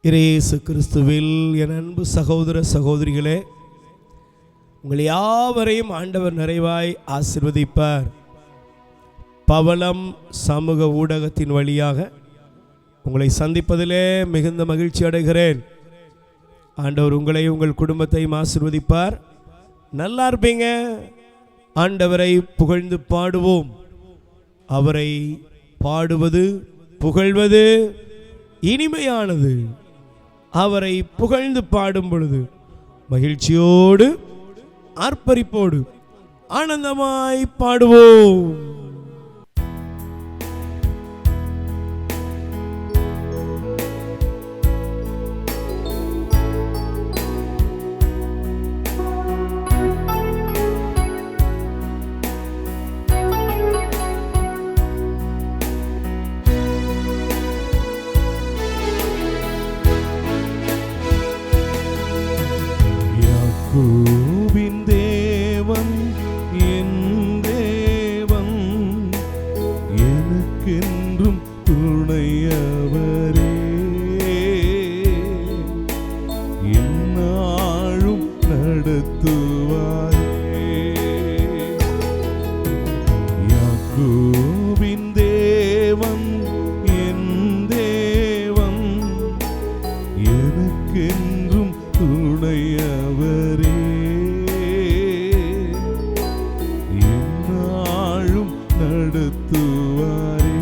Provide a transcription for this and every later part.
இயேசு கிறிஸ்துவில் என் அன்பு சகோதர சகோதரிகளே, உங்கள் யாவரையும் ஆண்டவர் நிறைவாய் ஆசீர்வதிப்பார். பவளம் சமூக ஊடகத்தின் வழியாக உங்களை சந்திப்பதிலே மிகுந்த மகிழ்ச்சி அடைகிறேன். ஆண்டவர் உங்களையும் உங்கள் குடும்பத்தையும் ஆசீர்வதிப்பார். நல்லா இருப்பீங்க. ஆண்டவரை புகழ்ந்து பாடுவோம். அவரை பாடுவது புகழ்வது இனிமையானது. அவரை புகழ்ந்து பாடும் பொழுது மகிழ்ச்சியோடு ஆர்ப்பரிப்போடு ஆனந்தமாய் பாடுவோம். யாக்கோபின் தேவன் என் தேவன், எனக்கென்றும் துணையவரே. எந்நாளும் நடத்துவாரே. யாக்கோபின் தேவன் என் தேவன், எனக்கென்றும் துணையவரே. எந்நாளும் நடத்துவாரே.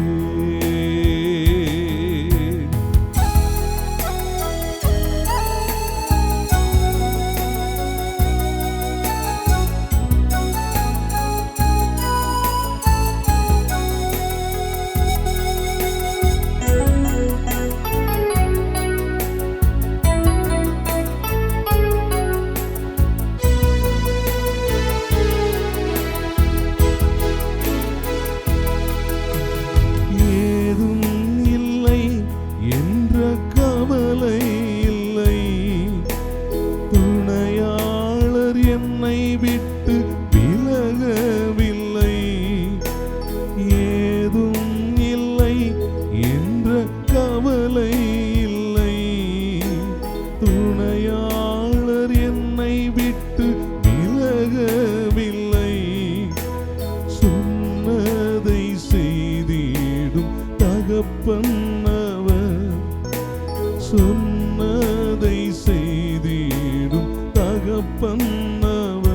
சொன்னதை செய்திடும் தகப்பன்னவர்,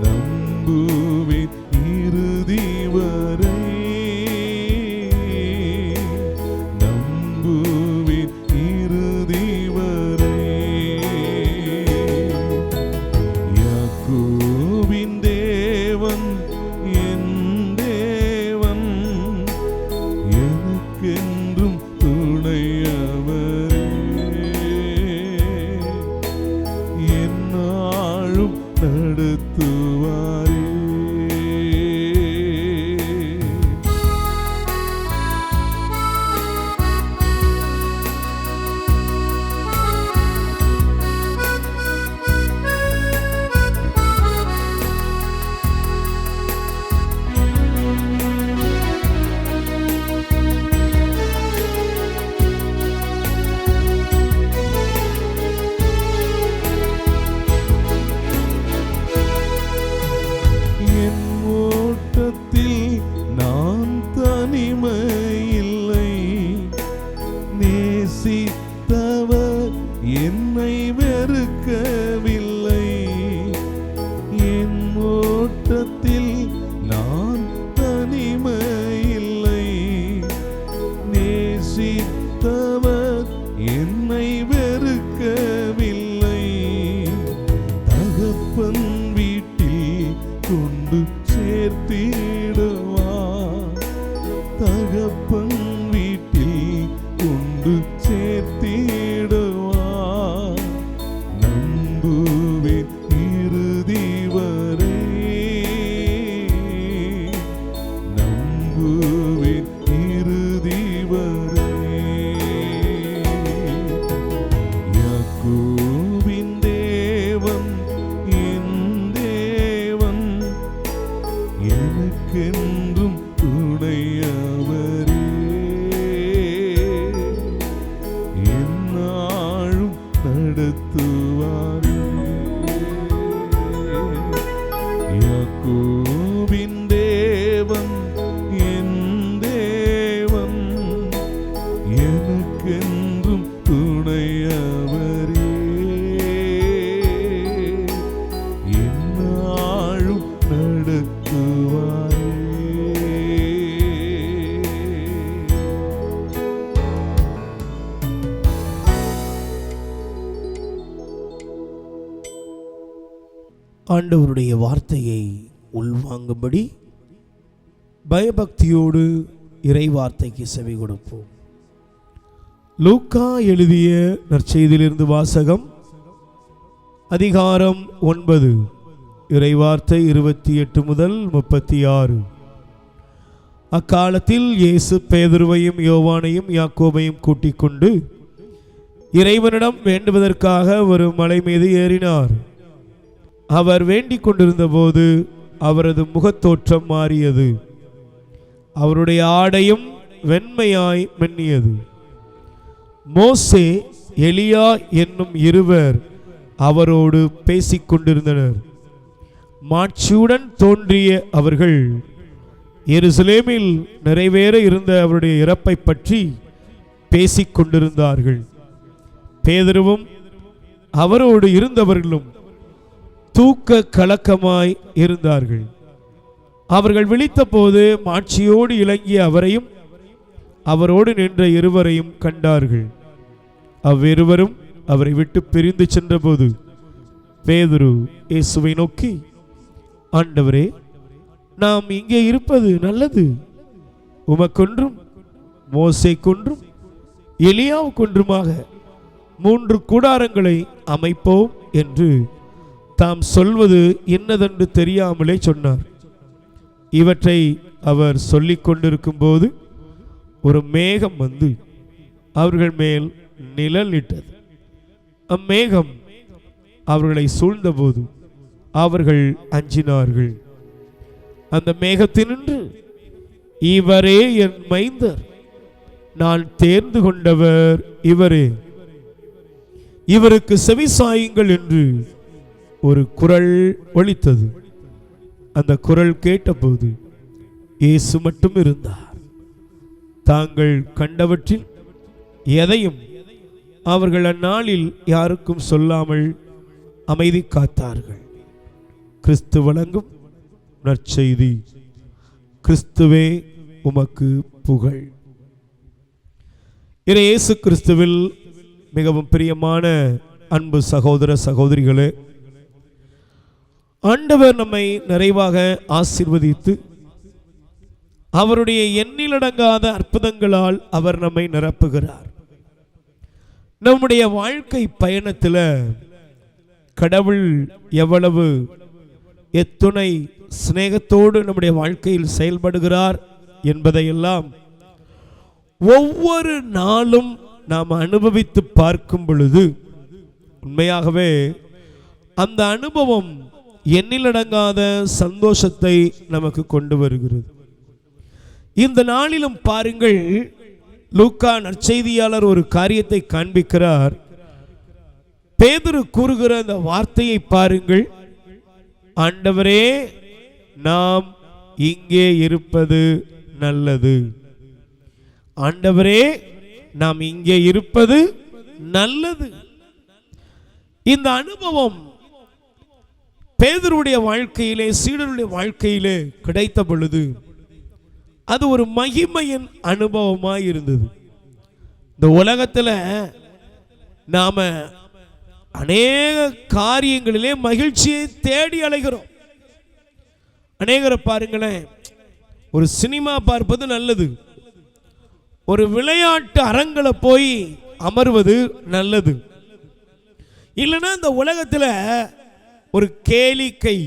நம்புவேன் இறுதி வரை, நம்புவேன் இறுதி வரை. யாக்கோபின் தேவன் என் தேவன், எனக்கென்றும் துணையவரே. எந்நாளும் நடத்துவாரே. நான் தனிமையில்லை, நேசித்தவர் என்னை வெறுக்கவில்லை. என் ஓட்டத்தில் நான் தனிமையில்லை, நேசித்தவர் என்னை வெறுக்கவில்லை. தகப்பன் வீட்டில் கொண்டு சேர்த்திடுவார், தகப்பன் வீட்டில் கொண்டு சேர்த்திடுவார். நம்புவேன் இறுதி வரை, நம்புவேன் இறுதி வரை. யாக்கோபின் தேவன் என் தேவன், எனக்கென்றும் துணையவரே. என் ஆண்டவருடைய வார்த்தையை உள்வாங்கும்படி பயபக்தியோடு இறை வார்த்தைக்கு செவி கொடுப்போம். லூக்கா எழுதிய நற்செய்தியிலிருந்து வாசகம். அதிகாரம் 9, இறைவார்த்தை 28 முதல் 36. அக்காலத்தில் இயேசு பேதுருவையும் யோவானையும் யாக்கோபையும் கூட்டிக் கொண்டு இறைவனிடம் வேண்டுவதற்காக ஒரு மலை மீது ஏறினார். அவர் வேண்டிக் கொண்டிருந்த போது அவரது முகத்தோற்றம் மாறியது. அவருடைய ஆடையும் வெண்மையாய் மின்னியது. மோசே, எலியா என்னும் இருவர் அவரோடு பேசிக்கொண்டிருந்தனர். மாட்சியுடன் தோன்றிய அவர்கள் எருசலேமில் நிறைவேற இருந்த அவருடைய இறப்பை பற்றி பேசிக்கொண்டிருந்தார்கள். பேதுருவும் அவரோடு இருந்தவர்களும் தூக்க கலக்கமாய் இருந்தார்கள். அவர்கள் விழித்தபோது மாட்சியோடு இலங்கிய அவரையும் அவரோடு நின்ற இருவரையும் கண்டார்கள். அவ்விருவரும் அவரை விட்டு பிரிந்து சென்றபோது பேதுரு இயேசுவை நோக்கி, ஆண்டவரே, நாம் இங்கே இருப்பது நல்லது. உமக்கொன்றும் மோசேக்கொன்றும் எலியாவுக்கொன்றுமாக 3 கூடாரங்களை அமைப்போம் என்று தாம் சொல்வது என்னதென்று தெரியாமலே சொன்னார். இவற்றை அவர் சொல்லிக் கொண்டிருக்கும் போது ஒரு மேகம் வந்து அவர்கள் மேல் நிழலிட்டது. அம்மேகம் அவர்களை சூழ்ந்தபோது அவர்கள் அஞ்சினார்கள். அந்த மேகத்தினின்று, இவரே என் மைந்தர், நான் தேர்ந்து கொண்டவர் இவரே, இவருக்கு செவிசாயுங்கள் என்று ஒரு குரல் ஒலித்தது. அந்த குரல் கேட்டபோது இயேசு மட்டும் இருந்தார். தாங்கள் கண்டவற்றில் எதையும் அவர்கள் அந்நாளில் யாருக்கும் சொல்லாமல் அமைதி காத்தார்கள். கிறிஸ்து வழங்கும் நற்செய்தி. கிறிஸ்துவே உமக்கு புகழ். இயேசு கிறிஸ்துவில் மிகவும் பிரியமான அன்பு சகோதர சகோதரிகளே, ஆண்டவர் நம்மை நிறைவாக ஆசீர்வதித்து அவருடைய எண்ணிலடங்காத அற்புதங்களால் அவர் நம்மை நிரப்புகிறார். நம்முடைய வாழ்க்கை பயணத்தில் கடவுள் எவ்வளவு எத்துணை சிநேகத்தோடு நம்முடைய வாழ்க்கையில் செயல்படுகிறார் என்பதையெல்லாம் ஒவ்வொரு நாளும் நாம் அனுபவித்து பார்க்கும் பொழுது உண்மையாகவே அந்த அனுபவம் எண்ணிலடங்காத சந்தோஷத்தை நமக்கு கொண்டு வருகிறது. இந்த நாளிலும் பாருங்கள், லூக்கா நற்செய்தியாளர் ஒரு காரியத்தை காண்பிக்கிறார். பேதுரு கூறுகிற அந்த வார்த்தையை பாருங்கள். ஆண்டவரே, நாம் இங்கே இருப்பது நல்லது. ஆண்டவரே, நாம் இங்கே இருப்பது நல்லது. இந்த அனுபவம் பேதுருடைய வாழ்க்கையிலே, சீடருடைய வாழ்க்கையிலே கிடைத்த பொழுது அது ஒரு மகிமையின் அனுபவமாய் இருந்தது. இந்த உலகத்தில் நாம அநேக காரியங்களிலே மகிழ்ச்சியை தேடி அலைகிறோம். அநேகரை பாருங்களேன், ஒரு சினிமா பார்ப்பது நல்லது, ஒரு விளையாட்டு அரங்கில் போய் அமர்வது நல்லது, இல்லைன்னா இந்த உலகத்தில் ஒரு கேளிக்கை,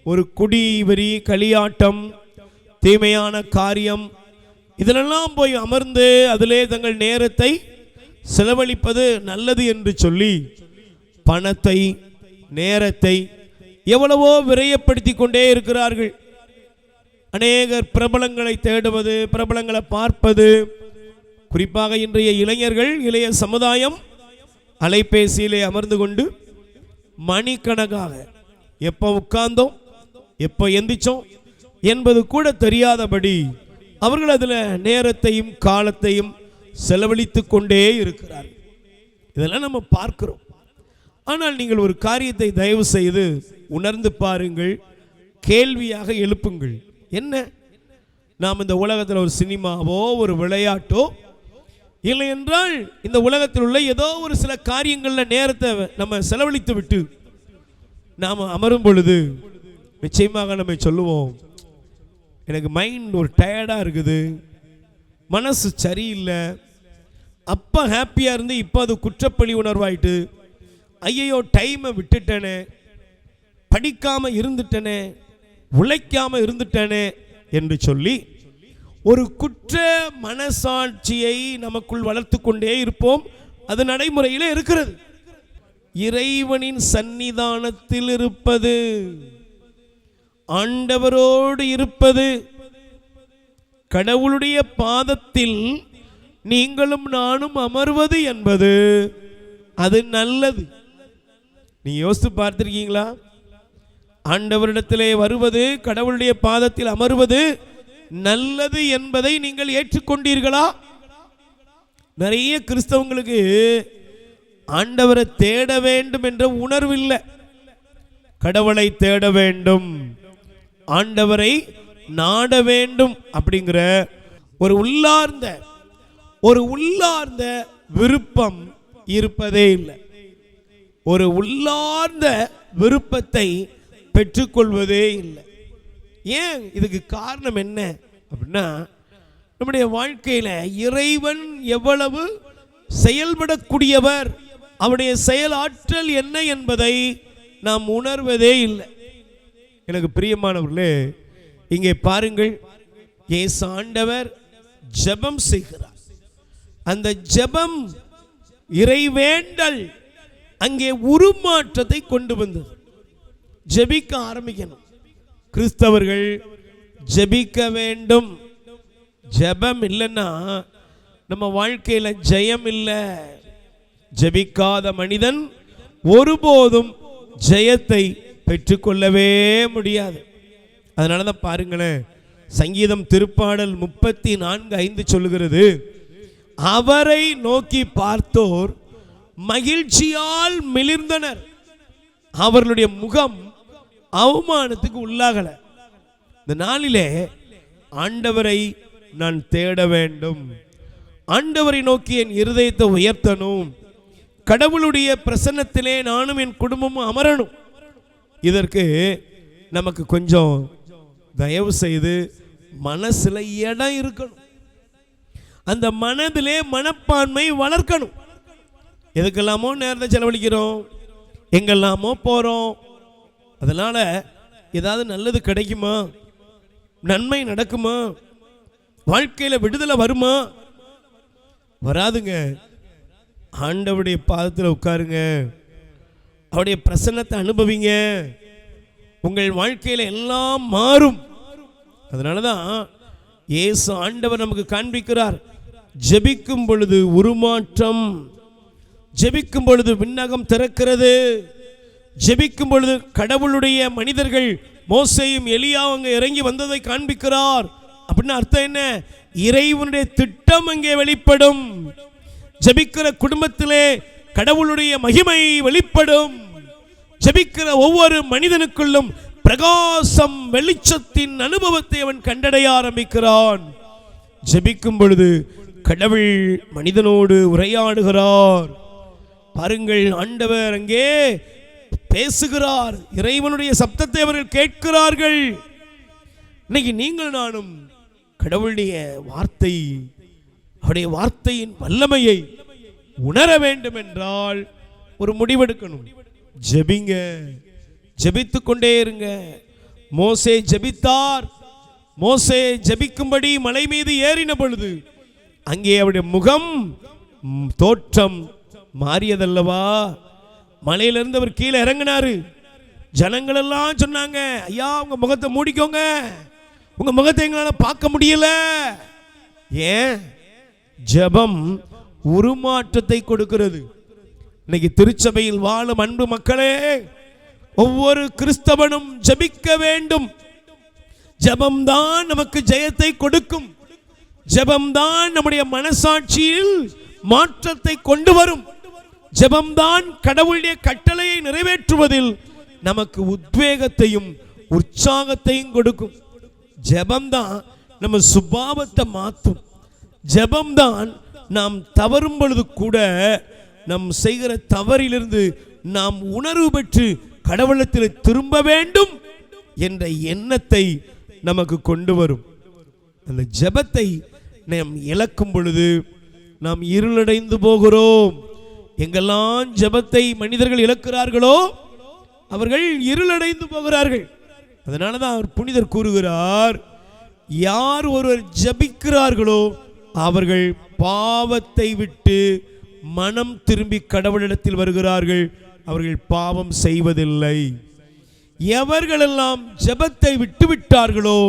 ஒரு குடிவெறி, களியாட்டம், தீமையான காரியம், இதிலெல்லாம் போய் அமர்ந்து அதிலே தங்கள் நேரத்தை செலவழிப்பது நல்லது என்று சொல்லி பணத்தை, நேரத்தை எவ்வளவோ விரயப்படுத்தி கொண்டே இருக்கிறார்கள். அநேகர் பிரபலங்களை தேடுவது, பிரபலங்களை பார்ப்பது, குறிப்பாக இன்றைய இளைஞர்கள், இளைய சமுதாயம் அலைபேசியிலே அமர்ந்து கொண்டு மணிக்கணக்காக எப்போ உட்கார்ந்தோம், எப்போ எந்திரிச்சோம் என்பது கூட தெரியாதபடி அவர்கள் அதில் நேரத்தையும் காலத்தையும் செலவழித்து கொண்டே இருக்கிறார். இதெல்லாம் நம்ம பார்க்கிறோம். ஆனால் நீங்கள் ஒரு காரியத்தை தயவு செய்து உணர்ந்து பாருங்கள், கேள்வியாக எழுப்புங்கள். என்ன, நாம் இந்த உலகத்தில் ஒரு சினிமாவோ ஒரு விளையாட்டோ இல்லை என்றால் இந்த உலகத்தில் உள்ள ஏதோ ஒரு சில காரியங்களில் நேரத்தை நம்ம செலவழித்து விட்டு நாம் அமரும் பொழுது நிச்சயமாக நம்ம சொல்லுவோம், எனக்கு மைண்ட் ஒரு டயர்டாக இருக்குது, மனசு சரியில்லை. அப்போ ஹாப்பியாக இருந்து இப்போ அது குற்றப்பழி உணர்வாயிட்டு, ஐயையோ டைமை விட்டுட்டேனே, படிக்காமல் இருந்துட்டேனே, உழைக்காமல் இருந்துட்டேனே என்று சொல்லி ஒரு குற்ற மனசாட்சியை நமக்குள் வளர்த்து கொண்டே இருப்போம். அது நடைமுறையில் இருக்கிறது. இறைவனின் சன்னிதானத்தில் இருப்பது, ஆண்டவரோடு இருப்பது, கடவுளுடைய பாதத்தில் நீங்களும் நானும் அமர்வது என்பது அது நல்லது. நீ யோசித்து பார்த்திருக்கீங்களா? ஆண்டவரிடத்திலே வருவது, கடவுளுடைய பாதத்தில் அமர்வது நல்லது என்பதை நீங்கள் ஏற்றுக்கொண்டீர்களா? நிறைய கிறிஸ்தவங்களுக்கு ஆண்டவரை தேட வேண்டும் என்ற உணர்வு இல்லை. கடவுளை தேட வேண்டும், ஆண்டவரை நாட வேண்டும் அப்படிங்கிற ஒரு உள்ளார்ந்த விருப்பம் இருப்பதே இல்லை. ஒரு உள்ளார்ந்த விருப்பத்தை பெற்றுக்கொள்வதே இல்லை. ஏன்? இதுக்கு காரணம் என்ன அப்படின்னா, நம்முடைய வாழ்க்கையில இறைவன் எவ்வளவு செயல்படக்கூடியவர், அவருடைய செயல் ஆற்றல் என்ன என்பதை நாம் உணர்வதே இல்லை. எனக்கு பிரியமானவர்களே, இங்கே பாருங்கள், இயேசு ஆண்டவர் ஜெபம் செய்கிறார். அந்த ஜெபம், இறைவேண்டல் அங்கே உருமாற்றத்தை கொண்டு வந்தது. ஜெபிக்க ஆரம்பிக்கணும். கிறிஸ்தவர்கள் ஜெபிக்க வேண்டும். ஜெபம் இல்லைன்னா நம்ம வாழ்க்கையில ஜெயம் இல்லை. ஜெபிக்காத மனிதன் ஒருபோதும் ஜெயத்தை பெற்றுக்கொள்ளவே முடியாது. அதனால தான் பாருங்களேன், சங்கீதம் திருப்பாடல் 34:5 சொல்லுகிறது, அவரை நோக்கி பார்த்தோர் மகிழ்ச்சியால் மிளிர்ந்தனர், அவர்களுடைய முகம் அவமானத்துக்கு உள்ளாகல. இந்த நாளிலே ஆண்டவரை நான் தேட வேண்டும், ஆண்டவரை நோக்கி என் இருதயத்தை உயர்த்தணும், கடவுளுடைய பிரசன்னத்திலே நானும் என் குடும்பமும் அமரணும். இதற்கு நமக்கு கொஞ்சம் தயவு செய்து மனசுல இடம் இருக்கணும். அந்த மனதிலே மனப்பான்மை வளர்க்கணும். எதுக்கெல்லாமோ நேரத்தை செலவழிக்கிறோம், எங்கெல்லாமோ போறோம். அதனால ஏதாவது நல்லது கிடைக்குமா, நன்மை நடக்குமா, வாழ்க்கையில விடுதலை வருமா? வராதுங்க. ஆண்டவருடைய பாதத்தில் உட்காருங்க, அவருடைய பிரசன்னத்தை அனுபவிங்க, உங்கள் வாழ்க்கையில எல்லாம் மாறும். அதனாலதான் இயேசு ஆண்டவர் நமக்கு காண்பிக்கிறார், ஜெபிக்கும் பொழுது உருமாற்றம், ஜெபிக்கும் பொழுது விண்ணகம் திறக்கிறது, ஜெபிக்கும் பொழுது கடவுளுடைய மனிதர்கள் மோசேயும் எலியாவும் அங்கே இறங்கி வந்ததை காண்பிக்கிறார். அப்படின்னு அர்த்தம் என்ன? இறைவனுடைய திட்டம் அங்கே வெளிப்படும். ஜெபிக்கிற குடும்பத்திலே கடவுளுடைய மகிமை வெளிப்படும். ஜெபிக்கிற ஒவ்வொரு மனிதனுக்குள்ளும் பிரகாசம், வெளிச்சத்தின் அனுபவத்தை அவன் கண்டடைய ஆரம்பிக்கிறான். ஜெபிக்கும் பொழுது கடவுள் மனிதனோடு உரையாடுகிறார். பாருங்கள், ஆண்டவர் அங்கே பேசுகிறார். இறைவனுடைய சப்தத்தை அவர்கள் கேட்கிறார்கள். இன்னைக்கு நீங்கள் நானும் கடவுளுடைய வார்த்தை, அவருடைய வார்த்தையின் வல்லமையை உணர வேண்டும் என்றால் ஒரு முடிவெடுக்கணும். ஜெபிங்க, ஜெபித்துக் கொண்டே இருங்க. மோசே ஜெபித்தார். மோசே ஜெபிக்கும்படி மலை மீது ஏறின பொழுது அங்கே அவருடைய முகம், தோற்றம் மாறியதல்லவா? மலையிலிருந்து அவர் கீழே இறங்கினாரு. ஜனங்கள் எல்லாம் சொன்னாங்க, ஐயா உங்க முகத்தை மூடிக்கோங்க, உங்க முகத்தை எங்களால பார்க்க முடியல. ஏன்? ஜெபம் உருமாற்றத்தை கொடுக்கிறது. இன்னைக்கு திருச்சபையில் வாழும் அன்பு மக்களே, ஒவ்வொரு கிறிஸ்தவனும் ஜெபிக்க வேண்டும். ஜெபம்தான் நமக்கு ஜெயத்தை கொடுக்கும். ஜெபம்தான் நம்முடைய மனசாட்சியில் மாற்றத்தை கொண்டு வரும். ஜெபம்தான் கடவுளுடைய கட்டளையை நிறைவேற்றுவதில் நமக்கு உத்வேகத்தையும் உற்சாகத்தையும் கொடுக்கும். ஜெபம்தான் நம்ம சுபாவத்தை மாற்றும். ஜெபம்தான் நாம் தவறும் பொழுது கூட நம் செய்கிற தவறிலிருந்து நாம் உணர்வு பெற்று கடவுளத்தில் திரும்ப வேண்டும் என்ற எண்ணத்தை நமக்கு கொண்டு வரும். அந்த ஜெபத்தை நாம் இழக்கும் பொழுது நாம் இருளடைந்து போகிறோம். எங்கெல்லாம் ஜெபத்தை மனிதர்கள் இழக்கிறார்களோ அவர்கள் இருளடைந்து போகிறார்கள். அதனால தான் அவர் புனிதர் கூறுகிறார், யார் ஒருவர் ஜெபிக்கிறார்களோ அவர்கள் பாவத்தை விட்டு மனம் திரும்பி கடவுளிடத்தில் வருகிறார்கள், அவர்கள் பாவம் செய்வதில்லை. எவர்களெல்லாம் ஜெபத்தை விட்டுவிட்டார்களோ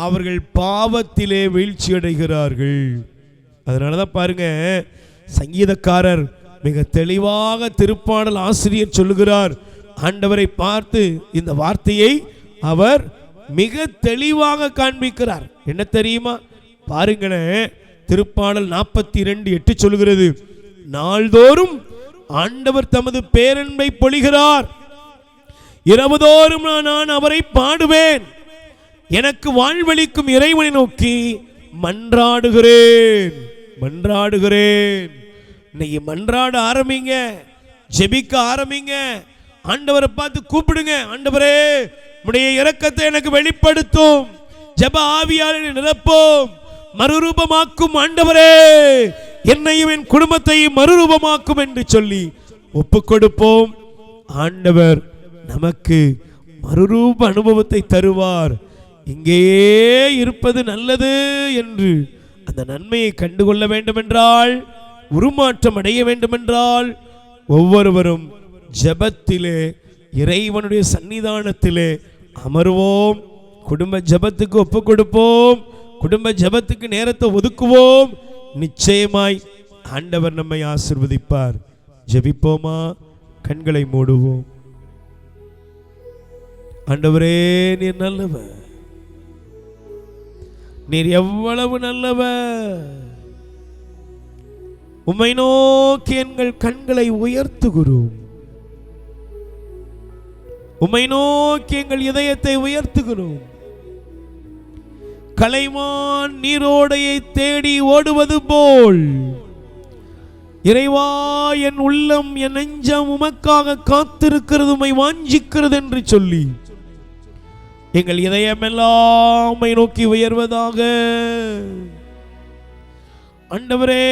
அவர்கள் பாவத்திலே வீழ்ச்சி அடைகிறார்கள். அதனாலதான் பாருங்க, சங்கீதக்காரர் மிக தெளிவாக திருப்பாடல் ஆசிரியர் சொல்லுகிறார், ஆண்டவரை பார்த்து இந்த வார்த்தையை அவர் மிக தெளிவாக காண்பிக்கிறார். என்ன தெரியுமா? பாருங்களேன், திருப்பாடல் 42:8 சொல்லுகிறது, நாள்தோறும் ஆண்டவர் தமது பேரன்பை பொழிகிறார், இரவுதோறும் நான் அவரை பாடுவேன், எனக்கு வாழ்வளிக்கும் இறைவனை நோக்கி மன்றாடுகிறேன். இன்னைக்கு மன்றாட ஆரம்பிங்க, ஜெபிக்க ஆரம்பிங்க, ஆண்டவரை பார்த்து கூப்பிடுங்க, ஆண்டவரே உம்முடைய இரக்கத்தை எனக்கு வெளிப்படுத்தும், ஜெப ஆவியால் நிரப்பும், மறுரூபமாக்கும், ஆண்டவரே என்னையும் என் குடும்பத்தையும் மறுரூபமாக்கும் என்று சொல்லி ஒப்புக் கொடுப்போம். ஆண்டவர் நமக்கு மறுரூப அனுபவத்தை தருவார். இங்கேயே இருப்பது நல்லது என்று அந்த நன்மையை கண்டுகொள்ள வேண்டுமென்றால், உருமாற்றம் அடைய வேண்டுமென்றால், ஒவ்வொருவரும் ஜெபத்திலே இறைவனுடைய சன்னிதானத்திலே அமர்வோம், குடும்ப ஜெபத்துக்கு ஒப்புக் கொடுப்போம், குடும்ப ஜெபத்துக்கு நேரத்தை ஒதுக்குவோம். நிச்சயமாய் ஆண்டவர் நம்மை ஆசீர்வதிப்பார். ஜெபிப்போமா? கண்களை மூடுவோம். ஆண்டவரே, நீர் நல்லவர், நீர் எவ்வளவு நல்லவர். உம்மை நோக்கி எங்கள் கண்களை உயர்த்துகிறோம், உம்மை நோக்கி எங்கள் இதயத்தை உயர்த்துகிறோம். கலைமான் நீரோடையை தேடி ஓடுவது போல் இறைவா, என் உள்ளம் என் நெஞ்சம் உமக்காக காத்திருக்கிறது, உம்மை வாஞ்சிக்கிறது என்று சொல்லி எங்கள் இதயமெல்லாம் உம்மை நோக்கி உயர்வதாக. ஆண்டவரே,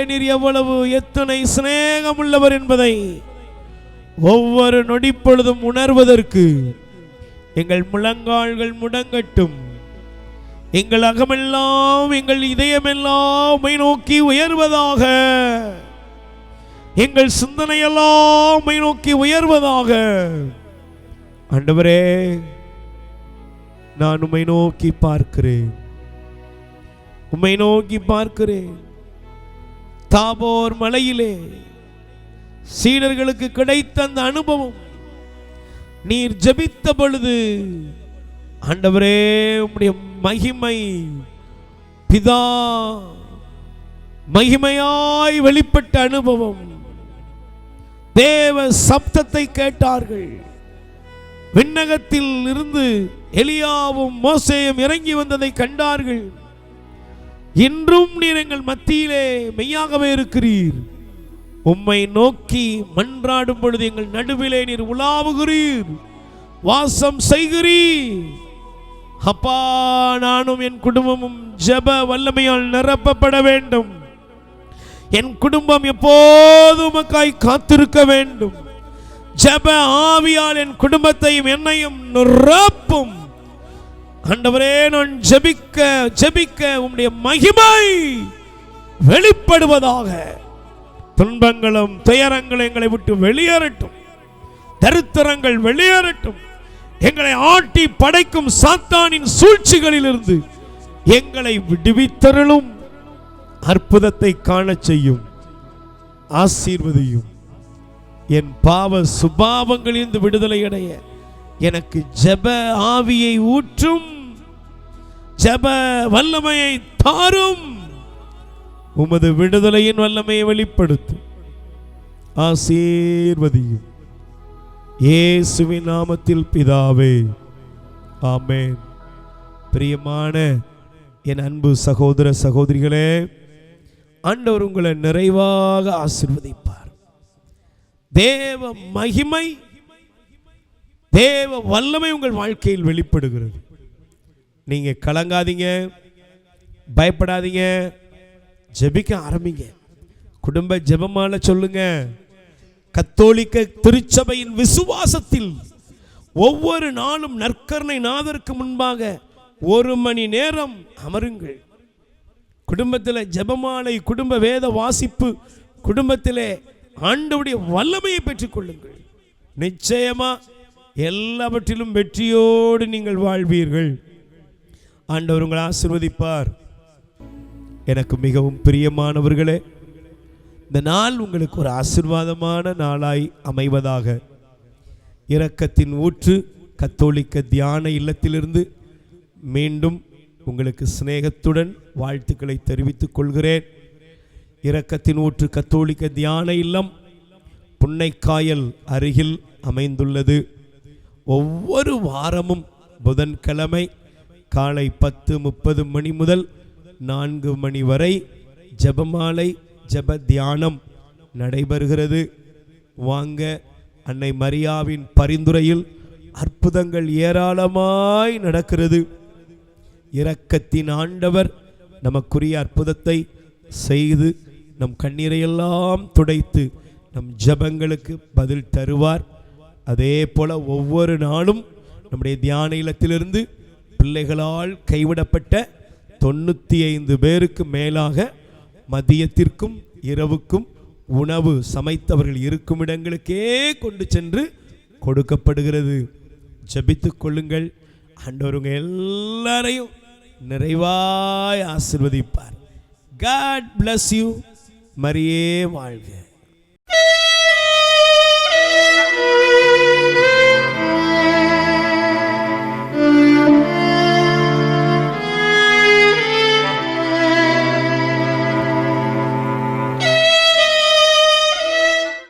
நீர் எவ்வளவு எத்தனை சிநேகம் உள்ளவர் என்பதை ஒவ்வொரு நொடிப்பொழுதும் உணர்வதற்கு எங்கள் முழங்கால்கள் முடங்கட்டும், எங்கள் அகமெல்லாம் எங்கள் இதயமெல்லாம் உம்மை நோக்கி உயர்வதாக, எங்கள் சிந்தனையெல்லாம் உம்மை நோக்கி உயர்வதாக. ஆண்டவரே, நான் உம்மை நோக்கி பார்க்கிறேன், உம்மை நோக்கி பார்க்கிறேன். தாபோர் மலையிலே சீடர்களுக்கு கிடைத்த அந்த அனுபவம், நீர் ஜெபித்த பொழுது ஆண்டவரே உம்முடைய மகிமை பிதா மகிமையாய் வெளிப்பட்ட அனுபவம். தேவ சப்தத்தை கேட்டார்கள், விண்ணகத்தில் இருந்து எலியாவும் மோசேயும் இறங்கி வந்ததை கண்டார்கள். இன்றும் நீர் எங்கள் மத்தியிலே மெய்யாகவே இருக்கிறீர். உம்மை நோக்கி மன்றாடும் பொழுது எங்கள் நடுவிலே நீர் உலாவுகிறீர், வாசம் செய்கிறீர். அப்பா, நானும் என் குடும்பமும் ஜெப வல்லமையால் நிரப்பப்பட வேண்டும். என் குடும்பம் எப்போதும் உமக்காய் காத்திருக்க வேண்டும். ஜெப ஆவியால் என் குடும்பத்தையும் என்னையும் நிரப்பும். ஆண்டவரே, நான் ஜெபிக்க ஜெபிக்க உம்முடைய மகிமை வெளிப்படுவதாக. துன்பங்களும் துயரங்களும் எங்களை விட்டு வெளியேறட்டும், தரித்திரங்கள் வெளியேறட்டும். எங்களை ஆட்டி படைக்கும் சாத்தானின் சூழ்ச்சிகளிலிருந்து எங்களை விடுவித்தருளும். அற்புதத்தை காண செய்யும், ஆசீர்வதியும். என் பாவ சுபாவங்களிலிருந்து விடுதலை அடைய எனக்கு ஜெப ஆவியை ஊற்றும், ஜெப வல்லமையை தாரும். உமது விடுதலையின் வல்லமையை வெளிப்படுத்தும், ஆசீர்வதியும். இயேசுவின் நாமத்தில் பிதாவே, ஆமென். பிரியமான என் அன்பு சகோதர சகோதரிகளே, ஆண்டவர் உங்களை நிறைவாக ஆசீர்வதிப்பார். தேவ மகிமை தேவ வல்லமை உங்கள் வாழ்க்கையில் வெளிப்படுகிறது. நீங்க கலங்காதீங்க, பயப்படாதீங்க, ஜெபிக்க ஆரம்பிங்க. குடும்ப ஜெபமால சொல்லுங்க. கத்தோலிக்க திருச்சபையின் விசுவாசத்தில் ஒவ்வொரு நாளும் நற்கருணை நாதருக்கு முன்பாக 1 மணி நேரம் அமருங்கள். குடும்பத்தில் ஜெபமாலை, குடும்ப வேத வாசிப்பு, குடும்பத்திலே ஆண்டவருடைய வல்லமையை பெற்றுக் கொள்ளுங்கள். நிச்சயமா எல்லாவற்றிலும் வெற்றியோடு நீங்கள் வாழ்வீர்கள். ஆண்டவர் உங்களை ஆசீர்வதிப்பார். எனக்கு மிகவும் பிரியமானவர்களே, இந்த நாள் உங்களுக்கு ஒரு ஆசீர்வாதமான நாளாய் அமைவதாக. இரக்கத்தின் ஊற்று கத்தோலிக்க தியான இல்லத்திலிருந்து மீண்டும் உங்களுக்கு சிநேகத்துடன் வாழ்த்துக்களை தெரிவித்துக் கொள்கிறேன். இரக்கத்தின் ஊற்று கத்தோலிக்க தியான இல்லம் புன்னைக்காயல் அருகில் அமைந்துள்ளது. ஒவ்வொரு வாரமும் புதன்கிழமை காலை 10:30 மணி முதல் 4 மணி வரை ஜெபமாலை, ஜெப தியானம் நடைபெறுகிறது. வாங்க, அன்னை மரியாவின் பரிந்துரையில் அற்புதங்கள் ஏராளமாய் நடக்கிறது. இரக்கத்தின் ஆண்டவர் நமக்குரிய அற்புதத்தை செய்து நம் கண்ணீரையெல்லாம் துடைத்து நம் ஜெபங்களுக்கு பதில் தருவார். அதே போல ஒவ்வொரு நாளும் நம்முடைய தியான இல்லத்திலிருந்து பிள்ளைகளால் கைவிடப்பட்ட 95 பேருக்கு மேலாக மதியத்திற்கும் இரவுக்கும் உணவு சமைத்தவர்கள் இருக்கும் இடங்களுக்கே கொண்டு சென்று கொடுக்கப்படுகிறது. ஜெபித்துக் கொள்ளுங்கள். ஆண்டவர் உங்க எல்லாரையும் நிறைவாய் ஆசீர்வதிப்பார். God bless you. மரியே வாழ்க.